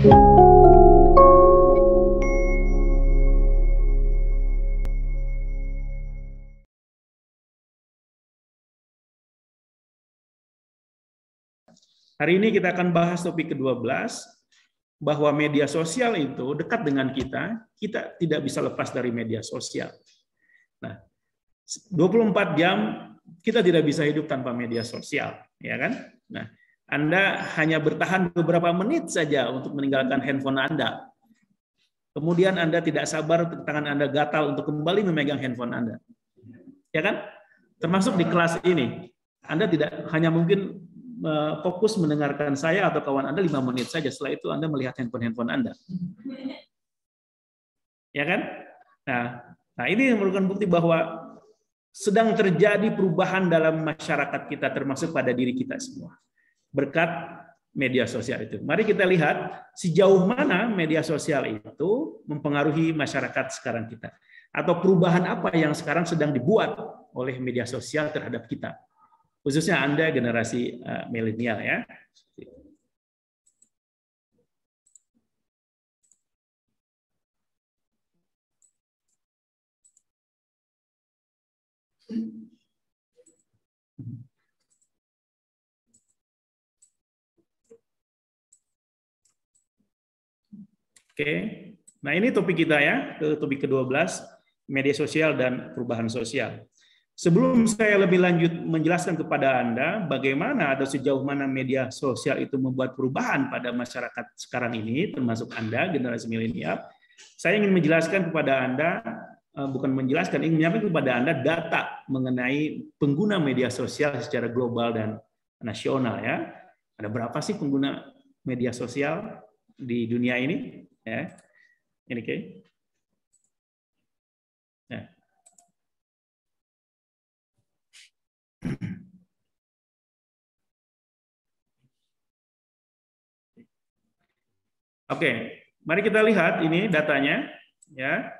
Hari ini kita akan bahas topik ke-12, bahwa media sosial itu dekat dengan kita tidak bisa lepas dari media sosial. Nah, 24 jam kita tidak bisa hidup tanpa media sosial, ya kan? Nah, Anda hanya bertahan beberapa menit saja untuk meninggalkan handphone Anda. Kemudian Anda tidak sabar, tangan Anda gatal untuk kembali memegang handphone Anda. Ya kan? Termasuk di kelas ini. Anda tidak hanya mungkin fokus mendengarkan saya atau kawan Anda 5 menit saja. Setelah itu Anda melihat handphone Anda. Ya kan? Nah, ini merupakan bukti bahwa sedang terjadi perubahan dalam masyarakat kita, termasuk pada diri kita semua. Berkat media sosial itu. Mari kita lihat sejauh mana media sosial itu mempengaruhi masyarakat sekarang kita. Atau perubahan apa yang sekarang sedang dibuat oleh media sosial terhadap kita. Khususnya Anda generasi milenial ya. Oke. Nah, ini topik kita ya, topik ke-12, media sosial dan perubahan sosial. Sebelum saya lebih lanjut menjelaskan kepada Anda bagaimana atau sejauh mana media sosial itu membuat perubahan pada masyarakat sekarang ini, termasuk Anda, generasi milenial, saya ingin menjelaskan kepada Anda, ingin menyampaikan kepada Anda data mengenai pengguna media sosial secara global dan nasional ya. Ada berapa sih pengguna media sosial di dunia ini? Ya, ini oke. Ya. Oke, mari kita lihat ini datanya, ya.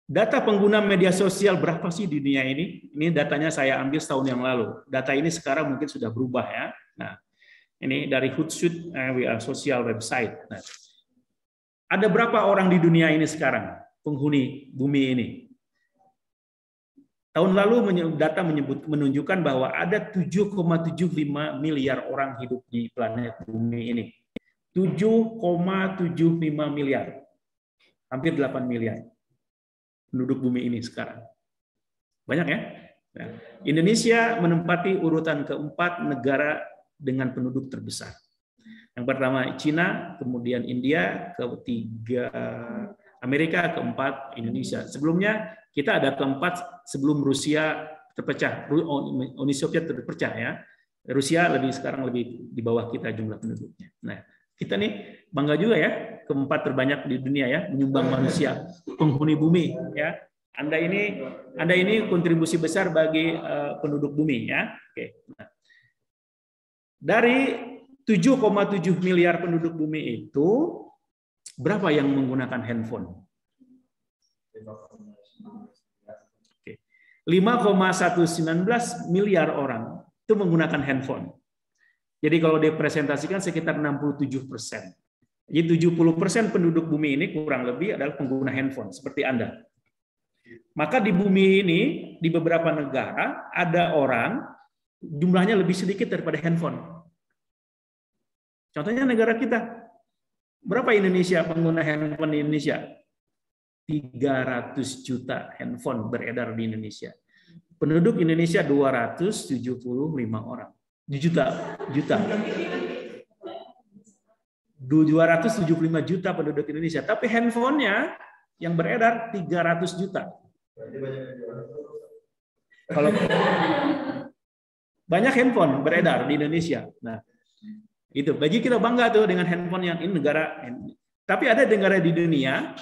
Data pengguna media sosial berapa sih di dunia ini? Ini datanya saya ambil setahun yang lalu. Data ini sekarang mungkin sudah berubah ya. Nah, ini dari Hootsuite, we are social website. Nah, ada berapa orang di dunia ini sekarang penghuni bumi ini? Tahun lalu data menunjukkan bahwa ada 7,75 miliar orang hidup di planet bumi ini. 7,75 miliar. Hampir 8 miliar penduduk bumi ini sekarang. Banyak ya? Nah, Indonesia menempati urutan keempat negara dengan penduduk terbesar. Yang pertama Cina, kemudian India, ketiga Amerika, keempat Indonesia. Sebelumnya kita ada keempat sebelum Rusia terpecah, Uni Soviet terpecah ya. Rusia sekarang lebih di bawah kita jumlah penduduknya. Nah, kita nih bangga juga ya, keempat terbanyak di dunia ya, menyumbang manusia, penghuni bumi ya. Anda ini kontribusi besar bagi penduduk bumi ya. Oke. Nah, dari 7,7 miliar penduduk bumi itu berapa yang menggunakan handphone? 5,119 miliar orang itu menggunakan handphone. Jadi kalau dipresentasikan sekitar 67%. Jadi 70% penduduk bumi ini kurang lebih adalah pengguna handphone seperti Anda. Maka di bumi ini di beberapa negara ada orang jumlahnya lebih sedikit daripada handphone. Contohnya negara kita. Berapa Indonesia pengguna handphone di Indonesia? 300 juta handphone beredar di Indonesia. Penduduk Indonesia 275 orang. Juta. 275 juta penduduk Indonesia. Tapi handphonenya yang beredar 300 juta. Kalau banyak handphone beredar di Indonesia. Nah, itu bagi kita bangga tuh dengan handphone yang ini negara. Tapi ada negara di dunia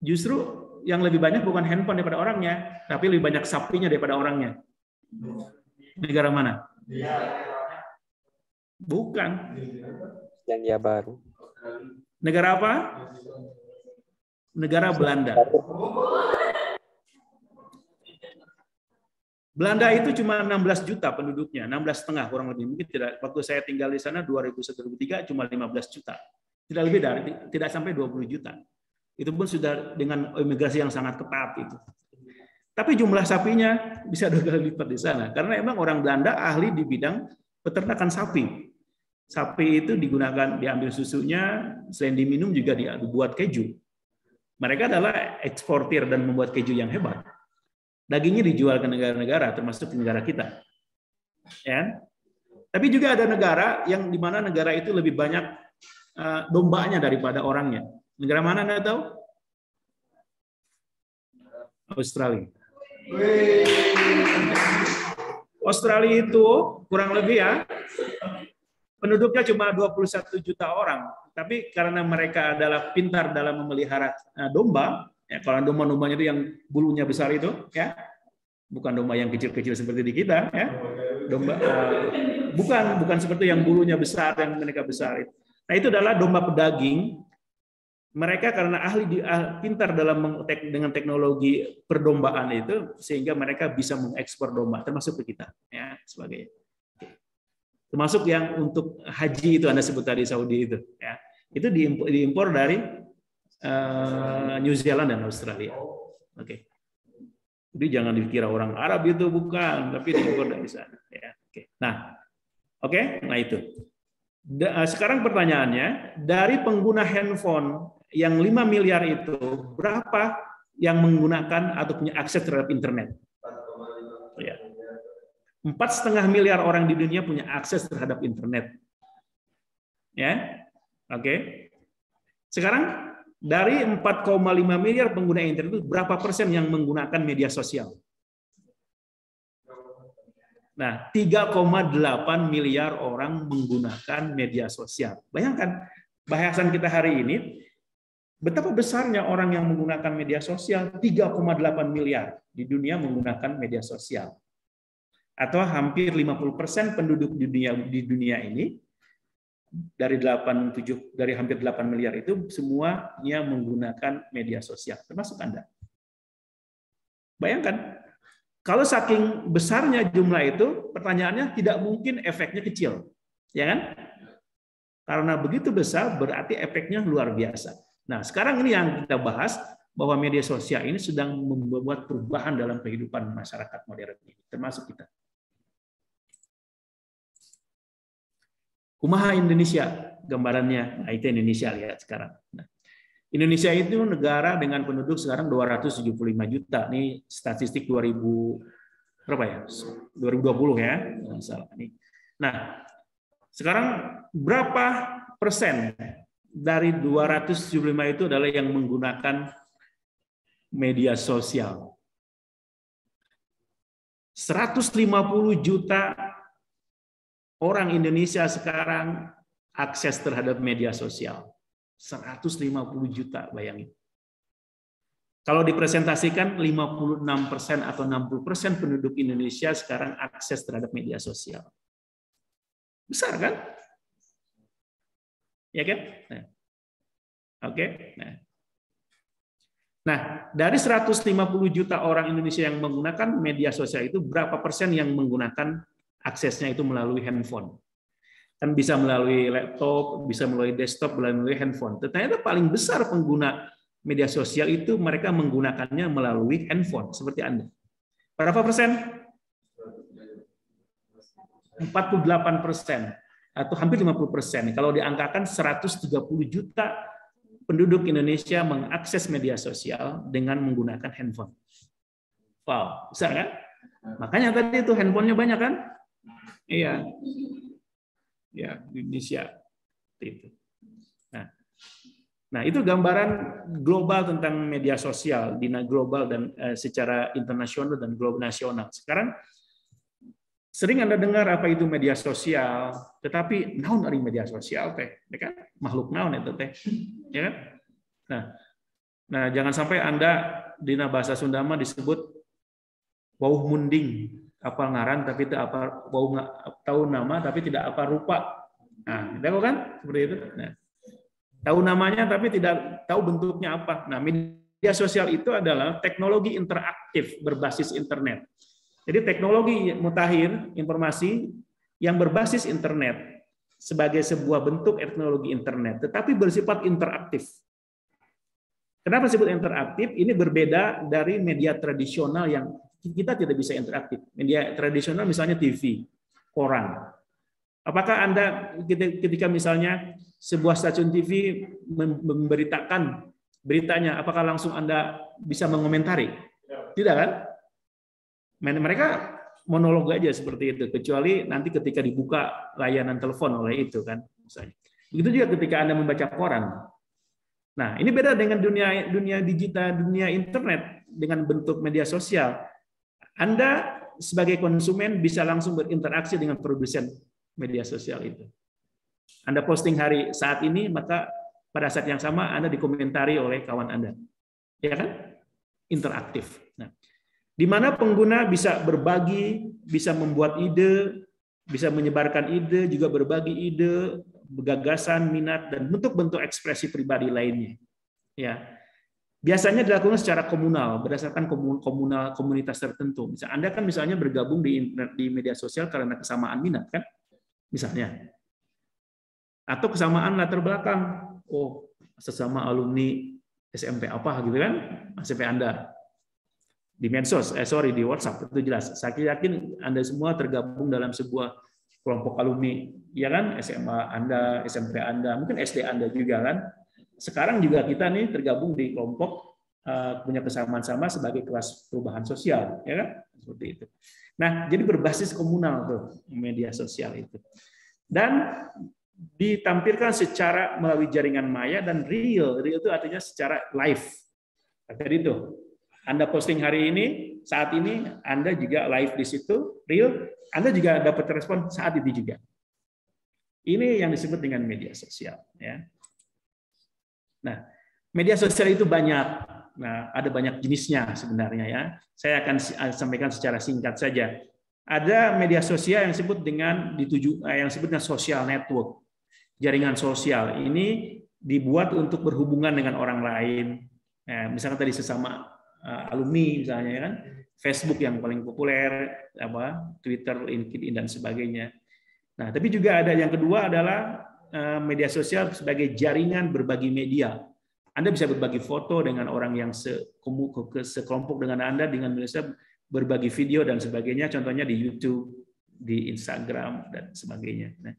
justru yang lebih banyak bukan handphone daripada orangnya, tapi lebih banyak sapinya daripada orangnya. Negara mana? Bukan. Selandia Baru. Negara apa? Negara Belanda. Belanda itu cuma 16 juta penduduknya, 16,5 kurang lebih. Mungkin tidak, waktu saya tinggal di sana 2001-2003 cuma 15 juta. Tidak lebih dari, tidak sampai 20 juta. Itu pun sudah dengan imigrasi yang sangat ketat itu. Tapi jumlah sapinya bisa 2 kali lipat di sana. Karena emang orang Belanda ahli di bidang peternakan sapi. Sapi itu digunakan, diambil susunya, selain diminum juga dibuat keju. Mereka adalah eksportir dan membuat keju yang hebat. Dagingnya dijual ke negara-negara, termasuk negara kita. Ya. Tapi juga ada negara yang di mana negara itu lebih banyak dombanya daripada orangnya. Negara mana Anda tahu? Australia. Australia itu kurang lebih ya, penduduknya cuma 21 juta orang. Tapi karena mereka adalah pintar dalam memelihara domba, ya, kalau domba-dombanya itu yang bulunya besar itu, ya, bukan domba yang kecil-kecil seperti di kita, ya, domba bukan seperti yang bulunya besar yang mereka besar itu. Nah itu adalah domba pedaging. Mereka karena pintar dengan teknologi perdombaan itu, sehingga mereka bisa mengekspor domba, termasuk ke kita, ya, sebagai. Termasuk yang untuk haji itu Anda sebut tadi Saudi itu, ya, itu diimpor dari New Zealand dan Australia. Oke. Jadi jangan dikira orang Arab itu, bukan, tapi diimpor dari sana. Ya. Oke. Nah, nah itu. Sekarang pertanyaannya, dari pengguna handphone yang 5 miliar itu, berapa yang menggunakan atau punya akses terhadap internet? 4,5 miliar orang di dunia punya akses terhadap internet. Ya, oke. Sekarang dari 4,5 miliar pengguna internet itu berapa persen yang menggunakan media sosial? Nah, 3,8 miliar orang menggunakan media sosial. Bayangkan bahasan kita hari ini, betapa besarnya orang yang menggunakan media sosial, 3,8 miliar di dunia menggunakan media sosial. Atau hampir 50% penduduk di dunia ini, dari hampir 8 miliar itu semuanya menggunakan media sosial, termasuk Anda. Bayangkan, kalau saking besarnya jumlah itu, pertanyaannya tidak mungkin efeknya kecil, ya kan? Karena begitu besar berarti efeknya luar biasa. Nah, sekarang ini yang kita bahas, bahwa media sosial ini sedang membuat perubahan dalam kehidupan masyarakat modern ini, termasuk kita. Kumaha Indonesia gambarannya, nah, itu Indonesia lihat sekarang. Nah, Indonesia itu negara dengan penduduk sekarang 275 juta. Ini statistik 2020 ya, salah nih. Nah, sekarang berapa persen dari 275 itu adalah yang menggunakan media sosial? 150 juta orang Indonesia sekarang akses terhadap media sosial. 150 juta, bayangin. Kalau dipresentasikan 56% atau 60% penduduk Indonesia sekarang akses terhadap media sosial. Besar kan? Ya kan? Nah. Oke. Nah, dari 150 juta orang Indonesia yang menggunakan media sosial itu, berapa persen yang menggunakan aksesnya itu melalui handphone? Kan bisa melalui laptop, bisa melalui desktop, melalui handphone. Ternyata paling besar pengguna media sosial itu mereka menggunakannya melalui handphone, seperti Anda. Berapa persen? 48% atau hampir 50%. Kalau diangkakan 130 juta penduduk Indonesia mengakses media sosial dengan menggunakan handphone. Wow, besar kan? Makanya tadi itu handphonenya banyak kan? Iya. Ya, di Indonesia itu. Nah, itu gambaran global tentang media sosial di global dan secara internasional dan global nasional. Sekarang sering Anda dengar apa itu media sosial, tetapi naon ari media sosial teh, ya kan? Makhluk naon itu teh, ya kan? Nah, jangan sampai Anda di bahasa Sunda mah disebut wauh munding. Apa ngaran tapi tidak apa tahu nama tapi tidak apa rupa. Nah, tahu kan seperti itu. Nah, tahu namanya tapi tidak tahu bentuknya apa. Nah, media sosial itu adalah teknologi interaktif berbasis internet Jadi teknologi mutakhir informasi yang berbasis internet sebagai sebuah bentuk teknologi internet, tetapi bersifat interaktif. Kenapa disebut interaktif? Ini berbeda dari media tradisional yang kita tidak bisa interaktif. Media tradisional misalnya TV, koran. Apakah Anda ketika misalnya sebuah stasiun TV memberitakan beritanya, apakah langsung Anda bisa mengomentari? Tidak kan? Mereka monolog aja seperti itu, kecuali nanti ketika dibuka layanan telepon oleh itu kan, misalnya. Begitu juga ketika Anda membaca koran. Nah, ini beda dengan dunia digital, dunia internet dengan bentuk media sosial. Anda sebagai konsumen bisa langsung berinteraksi dengan produsen media sosial itu. Anda posting hari saat ini, maka pada saat yang sama Anda dikomentari oleh kawan Anda. Ya kan? Interaktif. Nah, di mana pengguna bisa berbagi, bisa membuat ide, bisa menyebarkan ide, juga berbagi ide, gagasan, minat, dan bentuk-bentuk ekspresi pribadi lainnya. Ya, biasanya dilakukan secara komunal, berdasarkan komunitas tertentu. Misalnya Anda kan misalnya bergabung di media sosial karena kesamaan minat kan, misalnya, atau kesamaan latar belakang. Oh, sesama alumni SMP apa gitu kan, SMP Anda. Di medsos, di WhatsApp itu jelas. Saya yakin Anda semua tergabung dalam sebuah kelompok alumni, ya kan? SMA Anda, SMP Anda, mungkin SD Anda juga kan. Sekarang juga kita nih tergabung di kelompok punya kesamaan sama sebagai kelas perubahan sosial, ya kan? Seperti itu. Nah, jadi berbasis komunal tuh media sosial itu. Dan ditampilkan secara melalui jaringan maya dan real. Real itu artinya secara live. Tadi itu. Anda posting hari ini, saat ini Anda juga live di situ, real, Anda juga dapat respon saat itu juga. Ini yang disebut dengan media sosial. Ya. Nah, media sosial itu banyak. Nah, ada banyak jenisnya sebenarnya ya. Saya akan sampaikan secara singkat saja. Ada media sosial yang disebut dengan social network, jaringan sosial. Ini dibuat untuk berhubungan dengan orang lain. Nah, misalkan tadi sesama alumni misalnya kan, Facebook yang paling populer, Twitter, LinkedIn dan sebagainya. Nah, tapi juga ada yang kedua adalah media sosial sebagai jaringan berbagi media. Anda bisa berbagi foto dengan orang yang sekelompok dengan Anda, dengan berbagi video dan sebagainya, contohnya di YouTube, di Instagram dan sebagainya. Nah,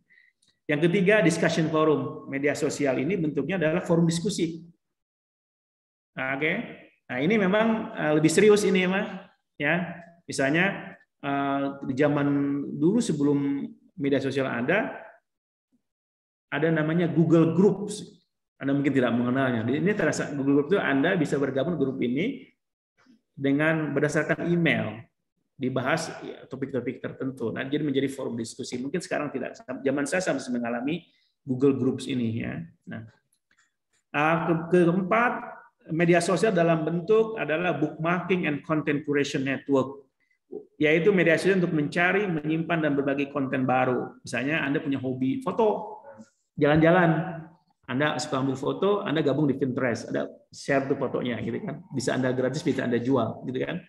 yang ketiga, discussion forum. Media sosial ini bentuknya adalah forum diskusi. Oke. Nah, ini memang lebih serius ini ya. Misalnya di zaman dulu sebelum media sosial ada namanya Google Groups. Anda mungkin tidak mengenalnya. Ini terasa Google Groups itu Anda bisa bergabung grup ini dengan berdasarkan email, dibahas topik-topik tertentu. Nah, jadi menjadi forum diskusi. Mungkin sekarang tidak. Zaman saya masih mengalami Google Groups ini ya. Nah, keempat, media sosial dalam bentuk adalah bookmarking and content curation network, yaitu media sosial untuk mencari, menyimpan, dan berbagi konten baru. Misalnya Anda punya hobi foto, jalan-jalan, Anda suka ambil foto, Anda gabung di Pinterest, ada share tuh fotonya, gitu kan? Bisa Anda gratis, bisa Anda jual, gitu kan?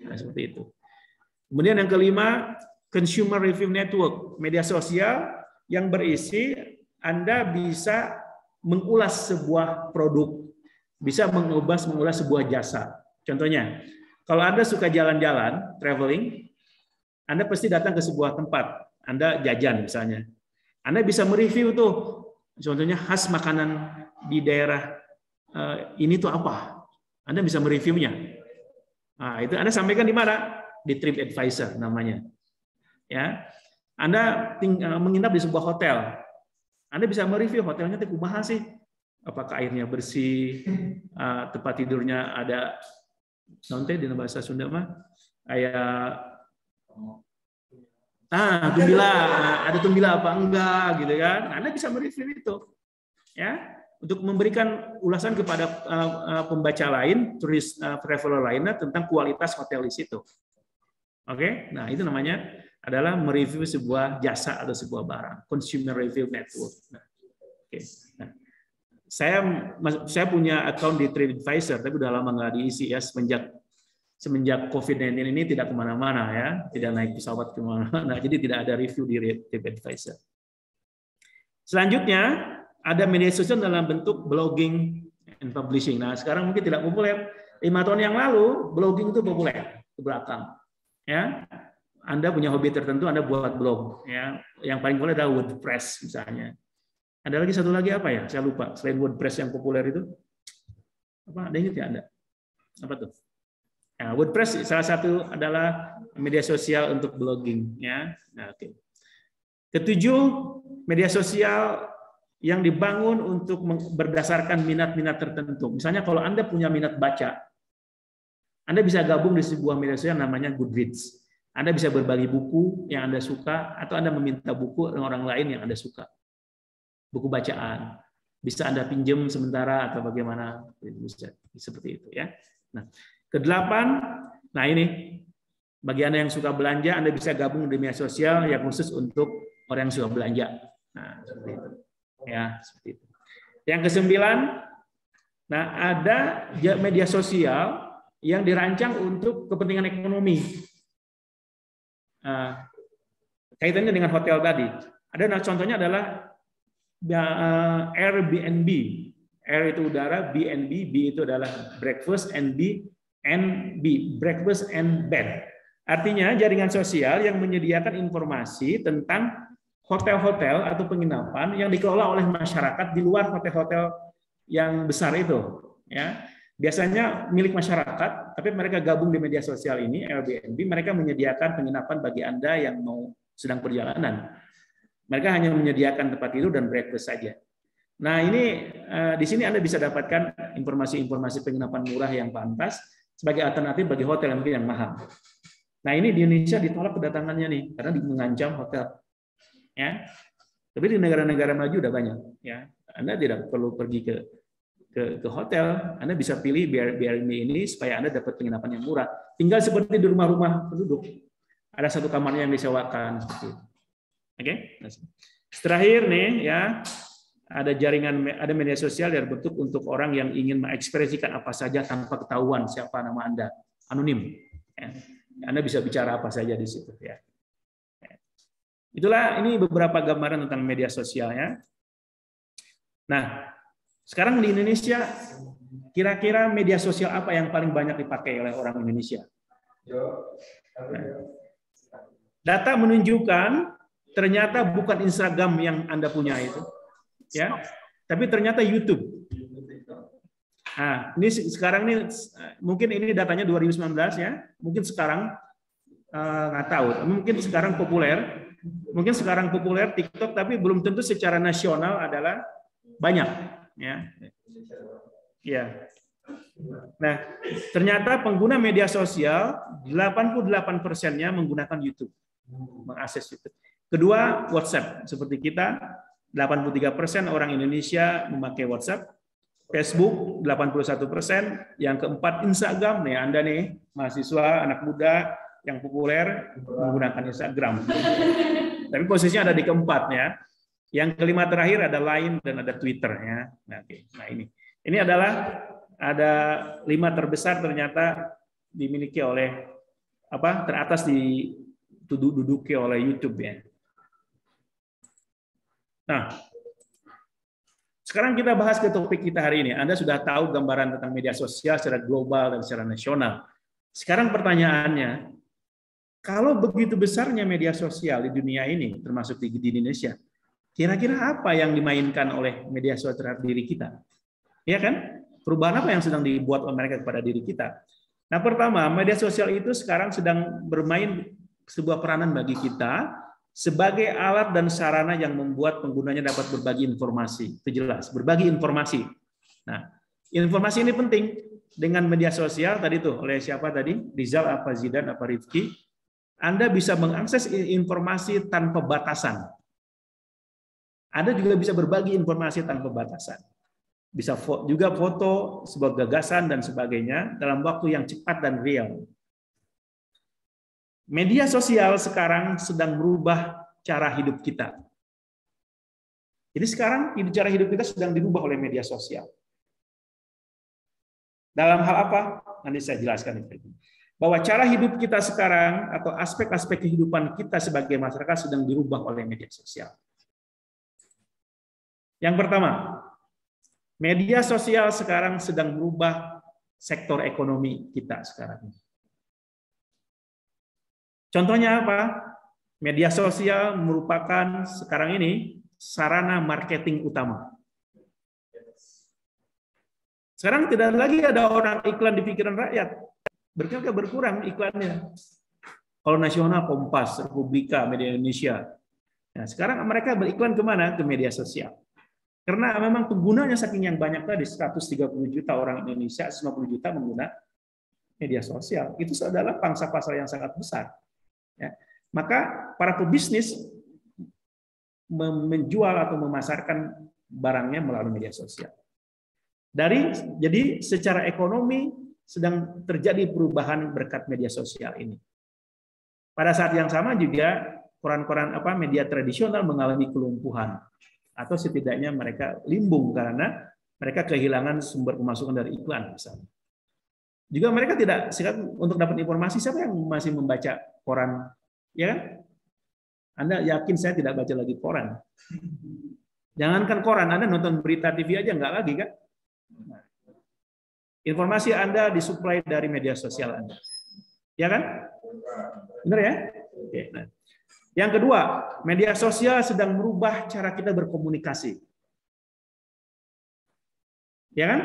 Nah, seperti itu. Kemudian yang kelima, consumer review network, media sosial yang berisi Anda bisa mengulas sebuah produk, bisa mengulas sebuah jasa. Contohnya, kalau Anda suka jalan-jalan, traveling, Anda pasti datang ke sebuah tempat, Anda jajan misalnya. Anda bisa mereview tuh, contohnya khas makanan di daerah ini tuh apa. Anda bisa mereviewnya. Nah, itu Anda sampaikan di mana? Di TripAdvisor namanya. Ya, Anda menginap di sebuah hotel. Anda bisa mereview hotelnya itu kumaha sih. Apakah airnya bersih, tempat tidurnya ada nanti di bahasa Sunda mah kayak ada tumbila apa enggak gitu kan. Anda bisa mereview itu. Ya, untuk memberikan ulasan kepada pembaca lain, turis traveler lainnya tentang kualitas hotel di situ. Oke. Nah, itu namanya adalah mereview sebuah jasa atau sebuah barang, consumer review network. Nah, oke. Nah, saya punya account di TripAdvisor, tapi udah lama nggak diisi ya semenjak semenjak COVID-19 ini tidak kemana-mana ya, tidak naik pesawat kemana-mana, jadi tidak ada review di TripAdvisor. Selanjutnya ada media sosial dalam bentuk blogging and publishing. Nah sekarang mungkin tidak populer. 5 tahun yang lalu blogging itu populer ke belakang. Ya, Anda punya hobi tertentu, Anda buat blog. Ya, yang paling populer adalah WordPress misalnya. Ada lagi satu lagi apa ya? Saya lupa. Selain WordPress yang populer itu, apa? Ada ingat ya Anda? Apa tuh? Nah, WordPress salah satu adalah media sosial untuk blogging. Ya, nah, oke. Ketujuh, media sosial yang dibangun untuk berdasarkan minat-minat tertentu. Misalnya kalau Anda punya minat baca, Anda bisa gabung di sebuah media sosial namanya Goodreads. Anda bisa berbagi buku yang Anda suka, atau Anda meminta buku dengan orang lain yang Anda suka. Buku bacaan. Bisa Anda pinjam sementara atau bagaimana. Bisa seperti itu ya. Nah, kedelapan, nah ini bagi Anda yang suka belanja, Anda bisa gabung di media sosial yang khusus untuk orang yang suka belanja. Nah, seperti itu. Ya, seperti itu. Yang kesembilan, nah ada media sosial yang dirancang untuk kepentingan ekonomi. Kaitannya dengan hotel tadi. Ada contohnya adalah Airbnb. Air itu udara, BNB, B itu adalah breakfast, and breakfast and bed. Artinya jaringan sosial yang menyediakan informasi tentang hotel-hotel atau penginapan yang dikelola oleh masyarakat di luar hotel-hotel yang besar itu. Ya, biasanya milik masyarakat, tapi mereka gabung di media sosial ini, Airbnb. Mereka menyediakan penginapan bagi Anda yang mau sedang perjalanan. Mereka hanya menyediakan tempat tidur dan breakfast saja. Nah, ini di sini Anda bisa dapatkan informasi-informasi penginapan murah yang pantas sebagai alternatif bagi hotel yang mungkin yang mahal. Nah, ini di Indonesia ditolak kedatangannya nih karena mengancam hotel. Ya, tapi di negara-negara maju udah banyak. Ya, Anda tidak perlu pergi ke hotel, Anda bisa pilih Airbnb ini supaya Anda dapat penginapan yang murah. Tinggal seperti di rumah-rumah penduduk, ada satu kamarnya yang disewakan. Oke. Terakhir nih ya, ada media sosial yang berbentuk untuk orang yang ingin mengekspresikan apa saja tanpa ketahuan siapa nama Anda, anonim. Ya. Anda bisa bicara apa saja di situ. Ya. Itulah ini beberapa gambaran tentang media sosialnya. Nah, sekarang di Indonesia, kira-kira media sosial apa yang paling banyak dipakai oleh orang Indonesia? Nah, data menunjukkan ternyata bukan Instagram yang Anda punya itu, ya, tapi ternyata YouTube. Nah, ini sekarang nih, mungkin ini datanya 2019 ya, mungkin sekarang nggak tahu, mungkin sekarang populer. Mungkin sekarang populer TikTok, tapi belum tentu secara nasional adalah banyak. Ya. Ya. Nah, ternyata pengguna media sosial 88%-nya menggunakan YouTube, mengakses YouTube. Kedua, WhatsApp. Seperti kita, 83% orang Indonesia memakai WhatsApp. Facebook 81%. Yang keempat, Instagram. Nih, Anda nih, mahasiswa, anak muda yang populer menggunakan Instagram. Tapi posisinya ada di keempat ya. Yang kelima terakhir ada Line dan ada Twitter ya. Nah, ini adalah ada 5 terbesar ternyata dimiliki oleh teratas diduduki oleh YouTube ya. Nah, sekarang kita bahas ke topik kita hari ini. Anda sudah tahu gambaran tentang media sosial secara global dan secara nasional. Sekarang pertanyaannya, kalau begitu besarnya media sosial di dunia ini, termasuk di Indonesia, kira-kira apa yang dimainkan oleh media sosial terhadap diri kita? Ya kan? Perubahan apa yang sedang dibuat oleh mereka kepada diri kita? Nah, pertama, media sosial itu sekarang sedang bermain sebuah peranan bagi kita sebagai alat dan sarana yang membuat penggunanya dapat berbagi informasi. Itu jelas, berbagi informasi. Nah, informasi ini penting. Dengan media sosial, tadi tuh, oleh siapa tadi? Rizal, apa Zidan, apa Rifki? Anda bisa mengakses informasi tanpa batasan. Anda juga bisa berbagi informasi tanpa batasan. Bisa juga foto, sebuah gagasan, dan sebagainya dalam waktu yang cepat dan real. Media sosial sekarang sedang merubah cara hidup kita. Jadi sekarang cara hidup kita sedang dirubah oleh media sosial. Dalam hal apa? Nanti saya jelaskan. bahwa cara hidup kita sekarang atau aspek-aspek kehidupan kita sebagai masyarakat sedang dirubah oleh media sosial. Yang pertama, media sosial sekarang sedang merubah sektor ekonomi kita sekarang. Contohnya apa? Media sosial merupakan sekarang ini sarana marketing utama. Sekarang tidak lagi ada orang iklan di pikiran rakyat. Berkurang iklannya. Kalau nasional Kompas, Republika, Media Indonesia. Nah, sekarang mereka beriklan kemana? Ke media sosial. Karena memang penggunanya saking yang banyak tadi, 130 juta orang Indonesia, 150 juta menggunakan media sosial. Itu adalah pangsa pasar yang sangat besar. Ya. Maka para pebisnis menjual atau memasarkan barangnya melalui media sosial. Jadi secara ekonomi sedang terjadi perubahan berkat media sosial ini. Pada saat yang sama juga koran-koran media tradisional mengalami kelumpuhan atau setidaknya mereka limbung karena mereka kehilangan sumber pemasukan dari iklan misalnya. Juga mereka tidak untuk dapat informasi, siapa yang masih membaca koran, ya kan? Anda yakin saya tidak baca lagi koran? Jangankan koran, Anda nonton berita TV aja nggak lagi kan? Informasi Anda disuplai dari media sosial Anda, ya kan? Benar ya? Oke. Nah. Yang kedua, media sosial sedang merubah cara kita berkomunikasi, ya kan?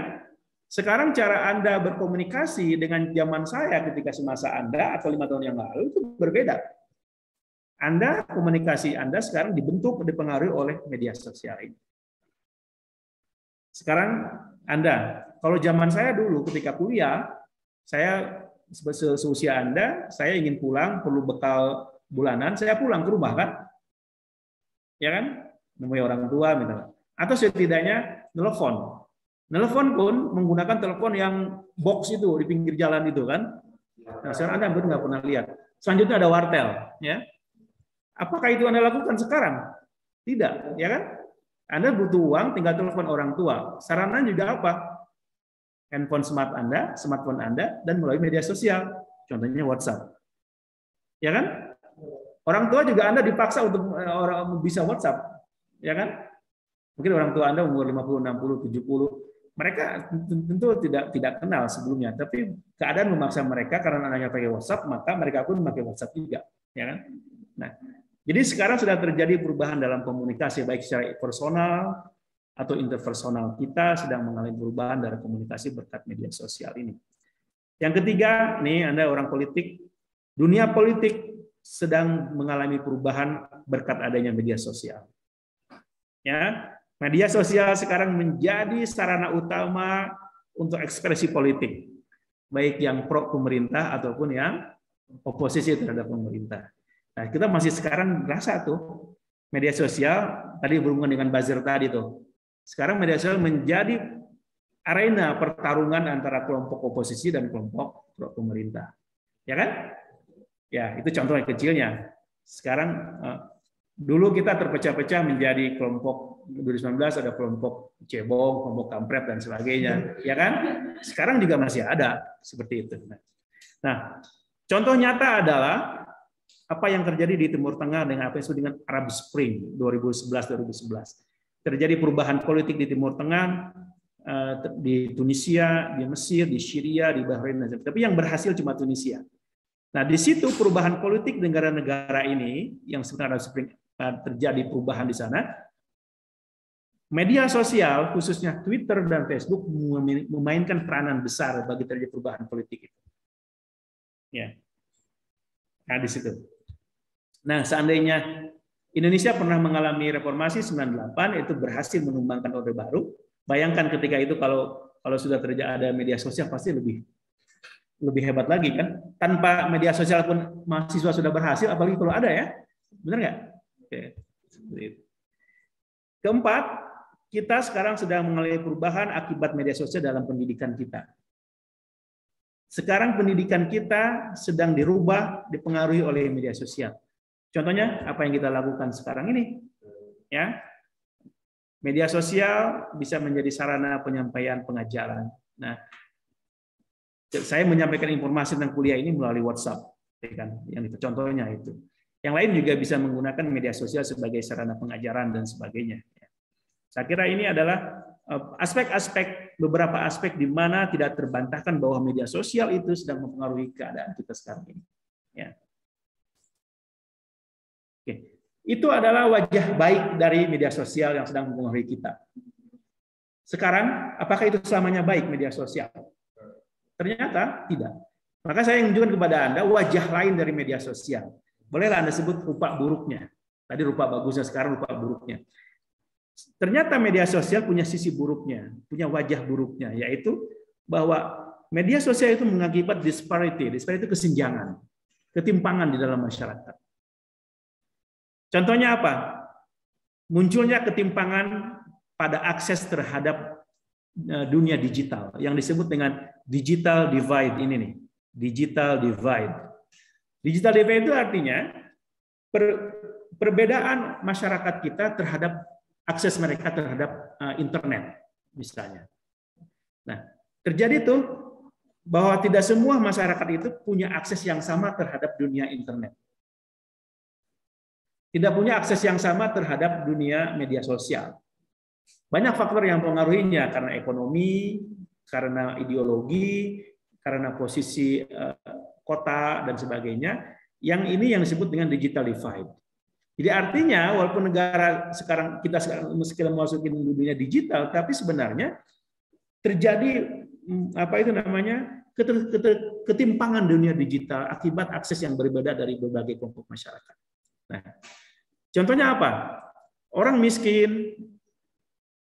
Sekarang cara Anda berkomunikasi dengan zaman saya ketika semasa Anda atau 5 tahun yang lalu itu berbeda. Komunikasi Anda sekarang dipengaruhi oleh media sosial ini. Sekarang Anda, kalau zaman saya dulu ketika kuliah, saya seusia Anda, saya ingin pulang, perlu bekal bulanan, saya pulang ke rumah kan? Ya kan? Nemui orang tua misalnya. Atau setidaknya telepon. Telepon pun menggunakan telepon yang box itu di pinggir jalan itu kan. Nah, sekarang Anda nggak pernah lihat. Selanjutnya ada wartel, ya. Apakah itu Anda lakukan sekarang? Tidak, ya kan? Anda butuh uang, tinggal telepon orang tua. Sarannya juga apa? Smartphone Anda, dan melalui media sosial. Contohnya WhatsApp. Ya kan? Orang tua juga Anda dipaksa untuk bisa WhatsApp. Ya kan? Mungkin orang tua Anda umur 50, 60, 70. Mereka tentu tidak kenal sebelumnya, tapi keadaan memaksa mereka karena anaknya pakai WhatsApp, maka mereka pun memakai WhatsApp juga, ya kan? Nah, jadi sekarang sudah terjadi perubahan dalam komunikasi baik secara personal atau interpersonal. Kita sedang mengalami perubahan dari komunikasi berkat media sosial ini. Yang ketiga, nih Anda orang politik, dunia politik sedang mengalami perubahan berkat adanya media sosial. Ya. Media sosial sekarang menjadi sarana utama untuk ekspresi politik, baik yang pro pemerintah ataupun yang oposisi terhadap pemerintah. Nah, kita masih sekarang rasa tuh media sosial tadi berhubungan dengan buzzer tadi tuh. Sekarang media sosial menjadi arena pertarungan antara kelompok oposisi dan kelompok pro pemerintah. Ya kan? Ya, itu contoh yang kecilnya. Sekarang dulu kita terpecah-pecah menjadi kelompok 2019 ada kelompok cebong, kelompok kampret dan sebagainya, ya kan? Sekarang juga masih ada seperti itu. Nah, contoh nyata adalah apa yang terjadi di Timur Tengah dengan apa yang disebut dengan Arab Spring 2011-2011. Terjadi perubahan politik di Timur Tengah, di Tunisia, di Mesir, di Syria, di Bahrain, tapi yang berhasil cuma Tunisia. Nah, di situ perubahan politik negara-negara ini yang sebenarnya Arab Spring terjadi perubahan di sana. Media sosial, khususnya Twitter dan Facebook, memainkan peranan besar bagi terjadi perubahan politik itu. Ya, nah di situ. Nah, seandainya Indonesia pernah mengalami reformasi 98, itu berhasil menumbangkan Orde Baru. Bayangkan ketika itu kalau sudah terjadi ada media sosial pasti lebih hebat lagi kan? Tanpa media sosial pun mahasiswa sudah berhasil, apalagi kalau ada ya, benar nggak? Oke. Keempat, kita sekarang sedang mengalami perubahan akibat media sosial dalam pendidikan kita. Sekarang pendidikan kita sedang dirubah, dipengaruhi oleh media sosial. Contohnya apa yang kita lakukan sekarang ini, ya. Media sosial bisa menjadi sarana penyampaian pengajaran. Nah, Saya menyampaikan informasi tentang kuliah ini melalui WhatsApp, ya kan? Yang itu contohnya itu. Yang lain juga bisa menggunakan media sosial sebagai sarana pengajaran dan sebagainya. Saya kira ini adalah beberapa aspek di mana tidak terbantahkan bahwa media sosial itu sedang mempengaruhi keadaan kita sekarang ini. Ya. Oke. Itu adalah wajah baik dari media sosial yang sedang mempengaruhi kita. Sekarang, apakah itu selamanya baik media sosial? Ternyata tidak. Maka saya menunjukkan kepada Anda wajah lain dari media sosial. Bolehlah Anda sebut rupa buruknya. Tadi rupa bagusnya, sekarang rupa buruknya. Ternyata media sosial punya sisi buruknya, punya wajah buruknya, yaitu bahwa media sosial itu mengakibat disparity. Disparity itu kesenjangan, ketimpangan di dalam masyarakat. Contohnya apa? Munculnya ketimpangan pada akses terhadap dunia digital yang disebut dengan digital divide ini nih. Digital divide. Digital divide itu artinya perbedaan masyarakat kita terhadap akses mereka terhadap internet misalnya. Nah, terjadi tuh bahwa tidak semua masyarakat itu punya akses yang sama terhadap dunia internet. Tidak punya akses yang sama terhadap dunia media sosial. Banyak faktor yang mempengaruhinya, karena ekonomi, karena ideologi, karena posisi kota dan sebagainya. Yang ini yang disebut dengan digital divide. Jadi artinya walaupun negara kita sekarang memasuki dunia digital, tapi sebenarnya terjadi ketimpangan dunia digital akibat akses yang berbeda dari berbagai kelompok masyarakat. Nah, contohnya apa? Orang miskin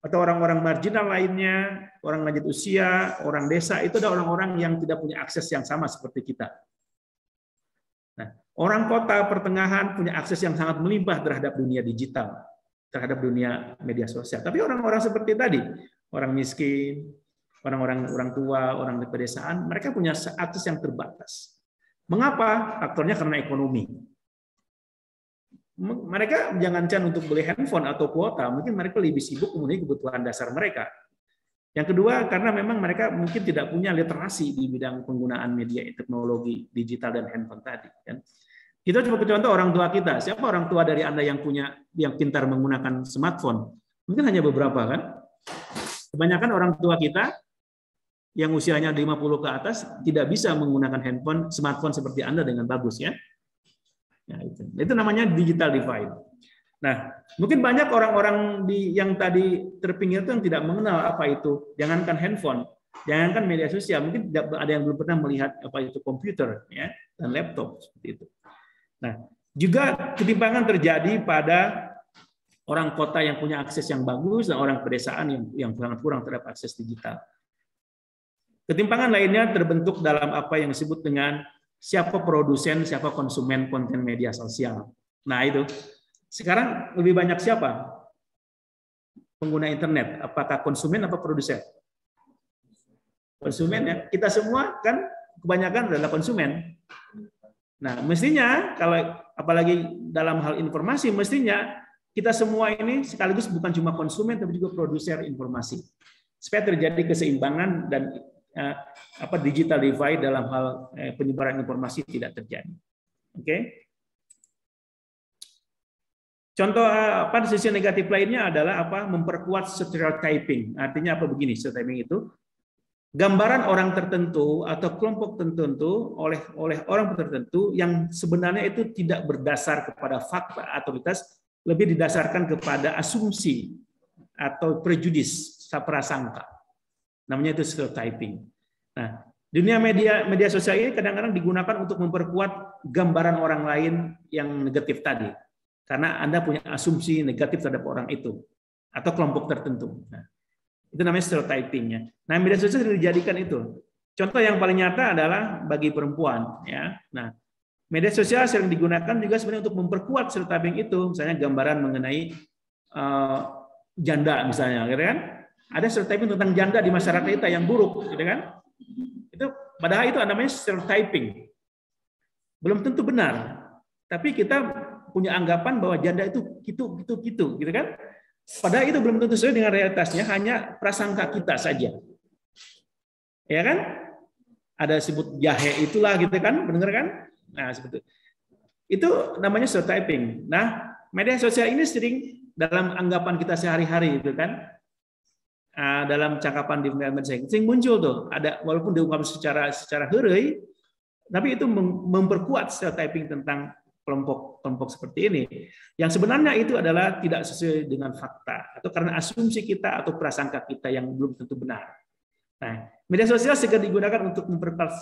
atau orang-orang marginal lainnya, orang lanjut usia, orang desa, itu ada orang-orang yang tidak punya akses yang sama seperti kita. Nah, orang kota pertengahan punya akses yang sangat melimpah terhadap dunia digital, terhadap dunia media sosial. Tapi orang-orang seperti tadi, orang miskin, orang tua, orang di pedesaan, mereka punya akses yang terbatas. Mengapa? Faktornya karena ekonomi. Mereka jangankan untuk beli handphone atau kuota, mungkin mereka lebih sibuk memenuhi kebutuhan dasar mereka. Yang kedua, karena memang mereka mungkin tidak punya literasi di bidang penggunaan media teknologi digital dan handphone tadi. Kita coba contoh orang tua kita. Siapa orang tua dari Anda yang pintar menggunakan smartphone? Mungkin hanya beberapa kan. Kebanyakan orang tua kita yang usianya 50 ke atas tidak bisa menggunakan smartphone seperti Anda dengan bagus ya. Ya, itu namanya digital divide. Nah, mungkin banyak orang-orang yang tadi terpinggir itu yang tidak mengenal apa itu. Jangankan handphone, jangankan media sosial, mungkin tidak ada yang belum pernah melihat apa itu komputer ya dan laptop seperti itu. Nah, juga ketimpangan terjadi pada orang kota yang punya akses yang bagus dan orang pedesaan yang sangat kurang terhadap akses digital. Ketimpangan lainnya terbentuk dalam apa yang disebut dengan siapa produsen, siapa konsumen konten media sosial. Nah, itu. Sekarang lebih banyak siapa pengguna internet? Apakah konsumen atau produsen? Konsumen ya. Kita semua kan kebanyakan adalah konsumen. Nah, mestinya kalau apalagi dalam hal informasi, mestinya kita semua ini sekaligus bukan cuma konsumen tapi juga produser informasi. Supaya terjadi keseimbangan dan digital divide dalam hal penyebaran informasi tidak terjadi. Oke. Contoh sisi negatif lainnya adalah memperkuat stereotyping. Artinya apa begini stereotyping itu? Gambaran orang tertentu atau kelompok tertentu oleh orang tertentu yang sebenarnya itu tidak berdasar kepada fakta atau lebih didasarkan kepada asumsi atau prejudis, prasangka. Namanya itu stereotyping. Nah, dunia media sosial ini kadang-kadang digunakan untuk memperkuat gambaran orang lain yang negatif tadi. Karena Anda punya asumsi negatif terhadap orang itu atau kelompok tertentu. Nah, itu namanya stereotyping-nya. Nah, media sosial dijadikan itu. Contoh yang paling nyata adalah bagi perempuan, ya. Nah, media sosial sering digunakan juga sebenarnya untuk memperkuat stereotyping itu, misalnya gambaran mengenai janda misalnya, gitu kan? Ada stereotyping tentang janda di masyarakat kita yang buruk, gitu kan? Itu padahal itu namanya stereotyping. Belum tentu benar, tapi kita punya anggapan bahwa janda itu gitu kan? Padahal itu belum tentu sesuai dengan realitasnya, hanya prasangka kita saja. Ya kan? ada sebut jahe itulah gitu kan, benar kan? Nah, seperti itu namanya stereotyping. Nah, media sosial ini sering dalam anggapan kita sehari-hari gitu kan. Dalam cakapan di media sosial sering muncul tuh, ada walaupun diungkap secara heureuy, tapi itu memperkuat stereotyping tentang kelompok seperti ini. Yang sebenarnya itu adalah tidak sesuai dengan fakta atau karena asumsi kita atau prasangka kita yang belum tentu benar. Nah, media sosial segera digunakan untuk memperluas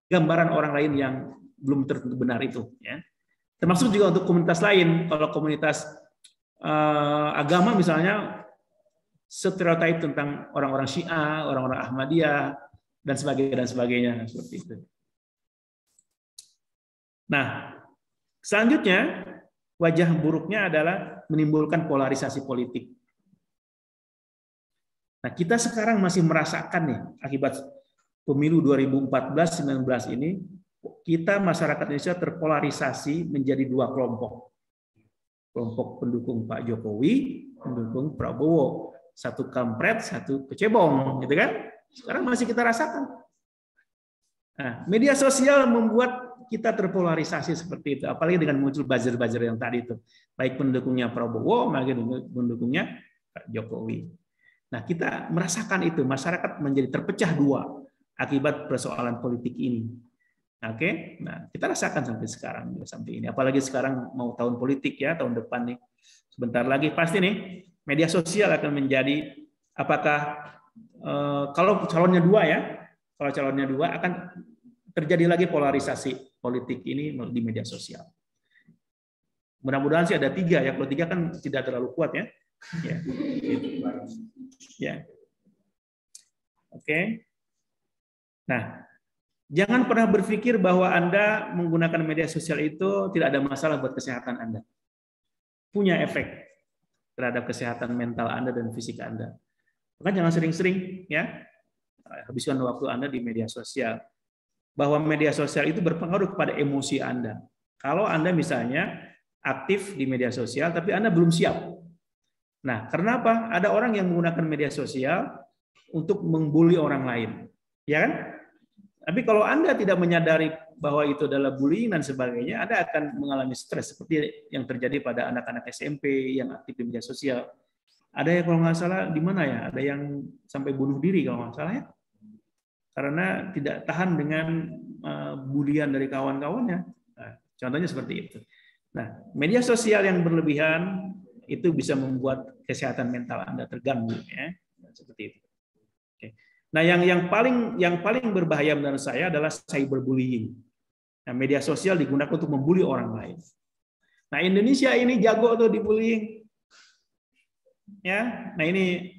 gambaran orang lain yang belum tentu benar itu, ya. Termasuk juga untuk komunitas lain. Kalau komunitas agama misalnya, stereotip tentang orang-orang Syiah, orang-orang Ahmadiyah, dan sebagainya seperti itu. Nah, selanjutnya wajah buruknya adalah menimbulkan polarisasi politik. Nah, kita sekarang masih merasakan nih akibat pemilu 2014-19 ini, kita masyarakat Indonesia terpolarisasi menjadi dua kelompok. Kelompok pendukung Pak Jokowi, pendukung Prabowo. Satu kampret, satu kecebong, gitu kan? Sekarang masih kita rasakan. Nah, media sosial membuat kita terpolarisasi seperti itu, apalagi dengan muncul buzzer-buzzer yang tadi itu, baik pendukungnya Prabowo maupun pendukungnya Pak Jokowi. Nah, kita merasakan itu, masyarakat menjadi terpecah dua akibat persoalan politik ini. Oke, nah kita rasakan sampai sekarang, sampai ini, apalagi sekarang mau tahun politik ya, tahun depan nih, sebentar lagi pasti nih. Media sosial akan menjadi, apakah kalau calonnya dua ya, kalau calonnya dua akan terjadi lagi polarisasi politik ini di media sosial. Mudah-mudahan sih ada tiga ya, kalau tiga kan tidak terlalu kuat ya. Ya, gitu. Ya. Oke. Nah, jangan pernah berpikir bahwa Anda menggunakan media sosial itu tidak ada masalah buat kesehatan Anda. Punya efek terhadap kesehatan mental Anda dan fisik Anda. Maka jangan sering-sering ya habiskan waktu Anda di media sosial. Bahwa media sosial itu berpengaruh kepada emosi Anda. Kalau Anda misalnya aktif di media sosial tapi Anda belum siap. Nah, karena apa? Ada orang yang menggunakan media sosial untuk membuli orang lain. Ya kan? Tapi kalau Anda tidak menyadari bahwa itu adalah bullying dan sebagainya, Anda akan mengalami stres seperti yang terjadi pada anak-anak SMP yang aktif di media sosial. Ada yang kalau nggak salah di mana ya? Ada yang sampai bunuh diri kalau nggak salah ya, karena tidak tahan dengan bulian dari kawan-kawannya. Nah, contohnya seperti itu. Nah, media sosial yang berlebihan itu bisa membuat kesehatan mental Anda terganggu, ya, seperti itu. Oke. Nah, yang paling berbahaya menurut saya adalah cyberbullying. Nah, media sosial digunakan untuk membuli orang lain. Nah, Indonesia ini jago tuh di bullying. Ya, nah ini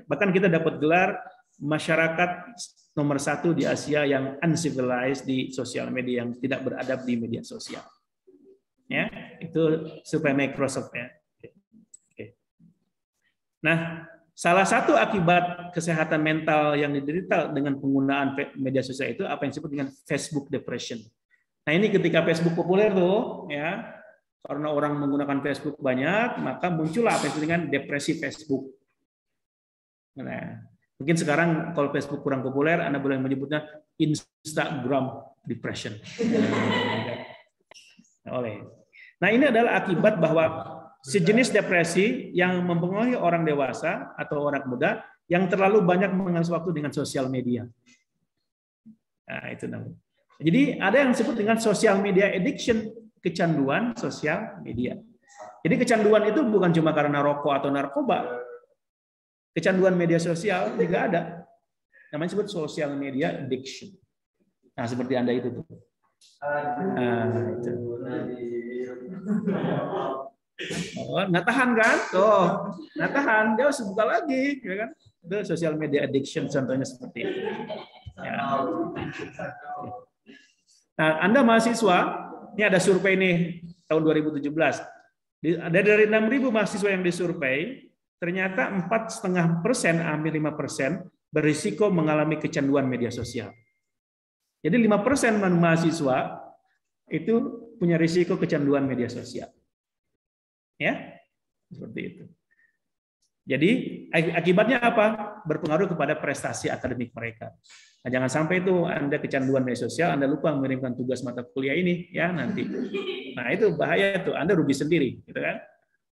bahkan kita dapat gelar masyarakat nomor 1 di Asia yang uncivilized di sosial media, yang tidak beradab di media sosial. Ya, itu survei Microsoft ya. Oke. Nah, salah satu akibat kesehatan mental yang diderita dengan penggunaan media sosial itu apa yang disebut dengan Facebook depression. Nah, ini ketika Facebook populer tuh, ya, karena orang menggunakan Facebook banyak, maka muncullah apa yang disebut dengan depresi Facebook. Nah, mungkin sekarang kalau Facebook kurang populer, Anda boleh menyebutnya Instagram depression. Nah, ini adalah akibat bahwa sejenis depresi yang mempengaruhi orang dewasa atau orang muda yang terlalu banyak menghabiskan waktu dengan sosial media. Nah, itu namanya. Jadi ada yang disebut dengan social media addiction, kecanduan sosial media. Jadi kecanduan itu bukan cuma karena rokok atau narkoba. Kecanduan media sosial juga ada. Namanya disebut social media addiction. Nah, seperti Anda itu tuh. Nah, itu. Oh, nggak tahan kan? Tuh, nggak tahan, dia harus buka lagi, ya kan? Itu social media addiction contohnya seperti itu. Ya. Nah, Anda mahasiswa, ini ada survei nih tahun 2017. Dari 6.000 mahasiswa yang disurvei, ternyata 4,5%, hampir 5% berisiko mengalami kecanduan media sosial. Jadi 5% mahasiswa itu punya risiko kecanduan media sosial. Ya, seperti itu. Jadi akibatnya apa? berpengaruh kepada prestasi akademik mereka. Nah, jangan sampai itu Anda kecanduan media sosial, Anda lupa mengirimkan tugas mata kuliah ini ya nanti. Nah, itu bahaya tuh, Anda rugi sendiri, gitu kan?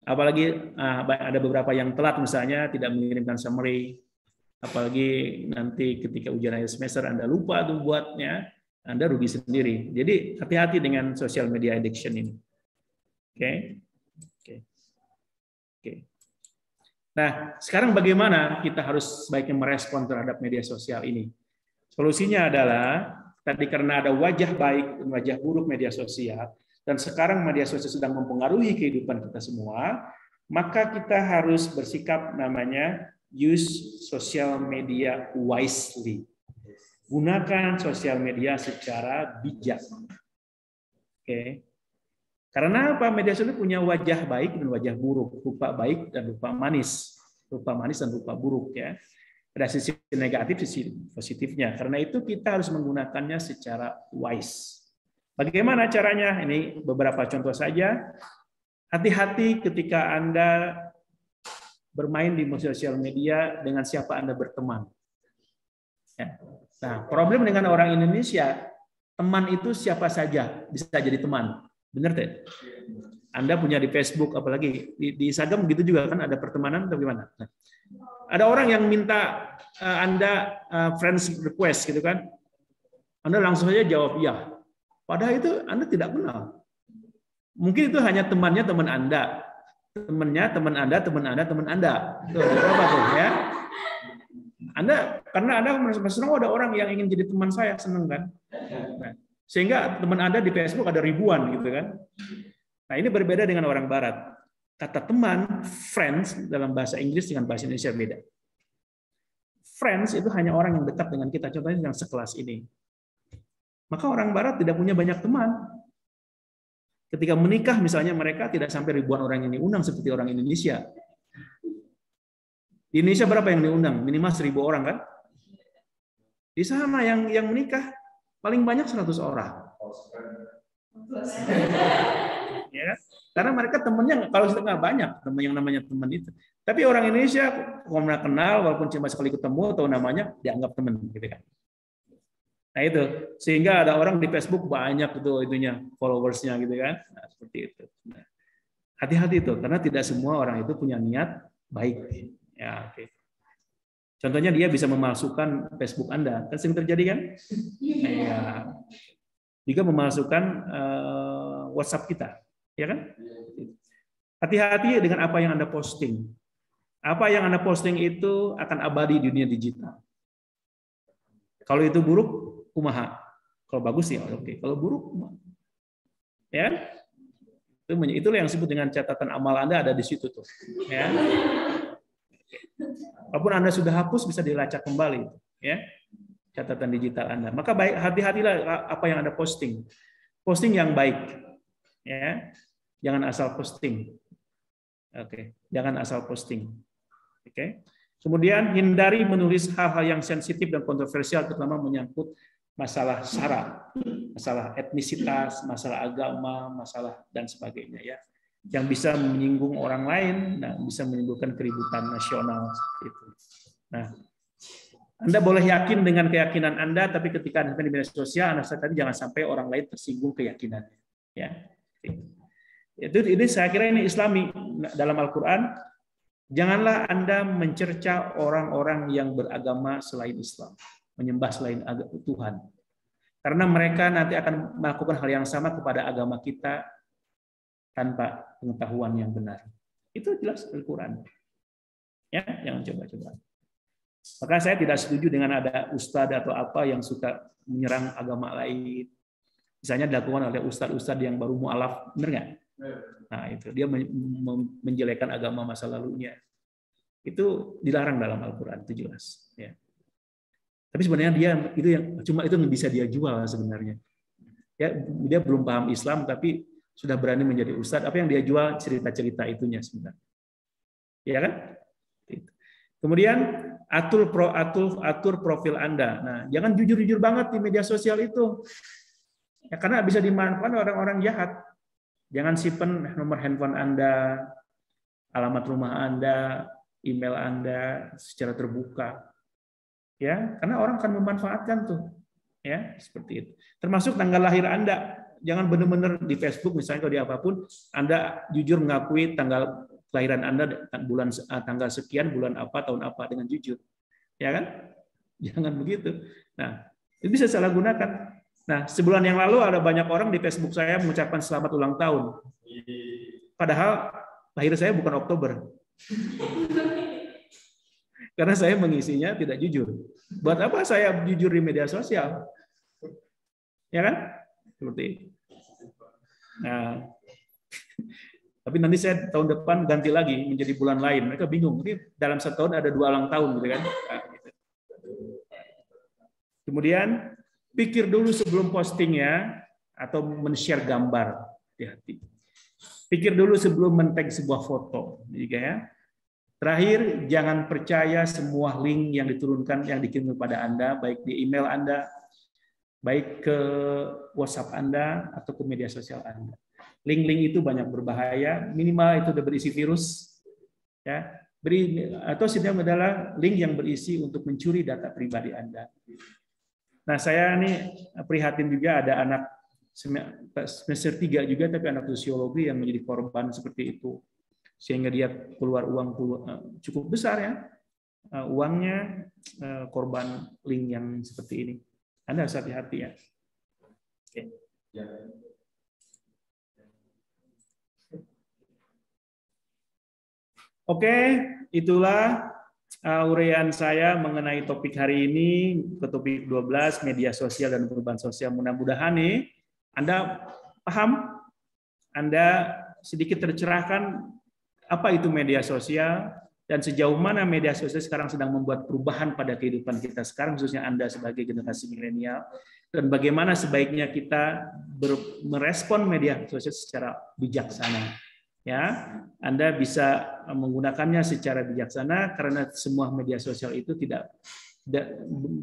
Apalagi ada beberapa yang telat misalnya tidak mengirimkan summary, apalagi nanti ketika ujian akhir semester Anda lupa tuh buatnya, Anda rugi sendiri. Jadi hati-hati dengan social media addiction ini. Oke. Nah, sekarang bagaimana kita harus sebaiknya merespon terhadap media sosial ini? Solusinya adalah tadi karena ada wajah baik dan wajah buruk media sosial, dan sekarang media sosial sedang mempengaruhi kehidupan kita semua, maka kita harus bersikap namanya use social media wisely. Gunakan sosial media secara bijak. Oke. Karena apa? Media sosial punya wajah baik dan wajah buruk, rupa baik dan rupa manis dan rupa buruk ya. Ada sisi negatif, sisi positifnya. Karena itu kita harus menggunakannya secara wise. Bagaimana caranya? Ini beberapa contoh saja. Hati-hati ketika Anda bermain di sosial media dengan siapa Anda berteman. Ya. Nah, problem dengan orang Indonesia, teman itu siapa saja bisa jadi teman. Benar tidak? Anda punya di Facebook, apalagi di Instagram gitu juga kan ada pertemanan atau gimana? Nah, ada orang yang minta Anda friends request gitu kan, Anda langsung saja jawab ya. Padahal itu Anda tidak kenal. Mungkin itu hanya temannya teman Anda, temannya teman Anda, teman Anda, teman Anda. Tuh, apa tuh ya? Anda karena Anda senang ada orang yang ingin jadi teman saya, senang kan? Nah, sehingga teman Anda di Facebook ada ribuan gitu kan. Nah, ini berbeda dengan orang barat. Kata teman, friends dalam bahasa Inggris dengan bahasa Indonesia beda. Friends itu hanya orang yang dekat dengan kita, contohnya yang sekelas ini. Maka orang barat tidak punya banyak teman. Ketika menikah misalnya mereka tidak sampai ribuan orang yang diundang seperti orang Indonesia. Di Indonesia berapa yang diundang? Minimal 1.000 orang kan? Di sana yang menikah paling banyak 100 orang. Ya, karena mereka temannya kalau sudah nggak banyak teman yang namanya teman itu. Tapi orang Indonesia kalau pernah kenal walaupun cuma sekali ketemu atau namanya dianggap teman gitu kan. Nah itu sehingga ada orang di Facebook banyak itunya followersnya gitu kan. Nah, seperti itu. Nah, hati-hati itu karena tidak semua orang itu punya niat baik. Ya, oke. Contohnya dia bisa memalsukan Facebook Anda, kan sering terjadi kan? Nah, ya. Juga memalsukan WhatsApp kita, ya kan? Hati-hati dengan apa yang Anda posting. Apa yang Anda posting itu akan abadi di dunia digital. Kalau itu buruk, kumaha. Kalau bagus ya oke. Kalau buruk, ya. Itulah yang disebut dengan catatan amal Anda ada di situ tuh, ya. Walaupun Anda sudah hapus bisa dilacak kembali, ya catatan digital Anda. Maka baik hati-hatilah apa yang Anda posting. Posting yang baik, ya. Jangan asal posting. Oke, jangan asal posting. Oke. Kemudian hindari menulis hal-hal yang sensitif dan kontroversial terutama menyangkut masalah sara, masalah etnisitas, masalah agama, masalah dan sebagainya ya. Yang bisa menyinggung orang lain, nah, bisa menimbulkan keributan nasional itu. Nah, Anda boleh yakin dengan keyakinan Anda, tapi ketika Anda di media sosial, Anda tadi jangan sampai orang lain tersinggung keyakinannya. Ya, ini saya kira ini Islami dalam Al-Quran. Janganlah Anda mencerca orang-orang yang beragama selain Islam, menyembah selain Tuhan, karena mereka nanti akan melakukan hal yang sama kepada agama kita tanpa pengetahuan yang benar. Itu jelas Al-Quran. Ya, jangan coba-coba. Maka saya tidak setuju dengan ada ustadz atau apa yang suka menyerang agama lain. Misalnya dilakukan oleh ustadz-ustadz yang baru mu'alaf, benar nggak? Nah, itu dia menjelekkan agama masa lalunya. Itu dilarang dalam Al-Quran, itu jelas. Ya. Tapi sebenarnya dia itu yang cuma itu yang bisa dia jual sebenarnya. Ya, dia belum paham Islam tapi sudah berani menjadi ustadz, apa yang dia jual cerita-cerita itunya sebenarnya. Ya kan? Kemudian atur profil Anda. Nah, jangan jujur-jujur banget di media sosial itu. Ya, karena bisa dimanfaatkan orang-orang jahat. Jangan simpen nomor handphone Anda, alamat rumah Anda, email Anda secara terbuka. Ya, karena orang akan memanfaatkan tuh. Ya, seperti itu. Termasuk tanggal lahir Anda. Jangan benar-benar di Facebook misalnya kalau di apapun Anda jujur mengakui tanggal kelahiran Anda bulan tanggal sekian bulan apa tahun apa dengan jujur. Ya kan? Jangan begitu. Nah, itu bisa salah gunakan. Nah, sebulan yang lalu ada banyak orang di Facebook saya mengucapkan selamat ulang tahun. Padahal lahir saya bukan Oktober. Karena saya mengisinya tidak jujur. Buat apa saya jujur di media sosial? Ya kan? Seperti itu. Nah, tapi nanti saya tahun depan ganti lagi menjadi bulan lain. Mereka bingung. Ini dalam setahun ada 2 ulang tahun, gitu kan? Nah, gitu. Kemudian pikir dulu sebelum postingnya atau men-share gambar. Hati-hati. Pikir dulu sebelum men-tag sebuah foto. Jadi ya. Terakhir, jangan percaya semua link yang diturunkan yang dikirim kepada Anda, baik di email Anda, baik ke WhatsApp Anda atau ke media sosial Anda. Link-link itu banyak berbahaya, minimal itu sudah berisi virus, ya. Atau setidaknya adalah link yang berisi untuk mencuri data pribadi Anda. Nah, saya ini prihatin juga ada anak semester 3 juga, tapi anak sosiologi yang menjadi korban seperti itu. Sehingga dia keluar uang cukup besar ya, uangnya korban link yang seperti ini. Anda harus hati-hati ya. Oke, itulah uraian saya mengenai topik hari ini, ke topik 12 media sosial dan perubahan sosial. Mudah-mudahan nih Anda paham, Anda sedikit tercerahkan apa itu media sosial dan sejauh mana media sosial sekarang sedang membuat perubahan pada kehidupan kita sekarang, khususnya Anda sebagai generasi milenial, dan bagaimana sebaiknya kita merespon media sosial secara bijaksana. Ya, Anda bisa menggunakannya secara bijaksana karena semua media sosial itu tidak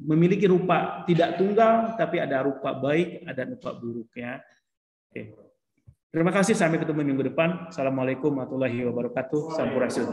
memiliki rupa tidak tunggal, tapi ada rupa baik, ada rupa buruk ya. Oke. Terima kasih, sampai ketemu minggu depan. Assalamualaikum warahmatullahi wabarakatuh. Sampurasun.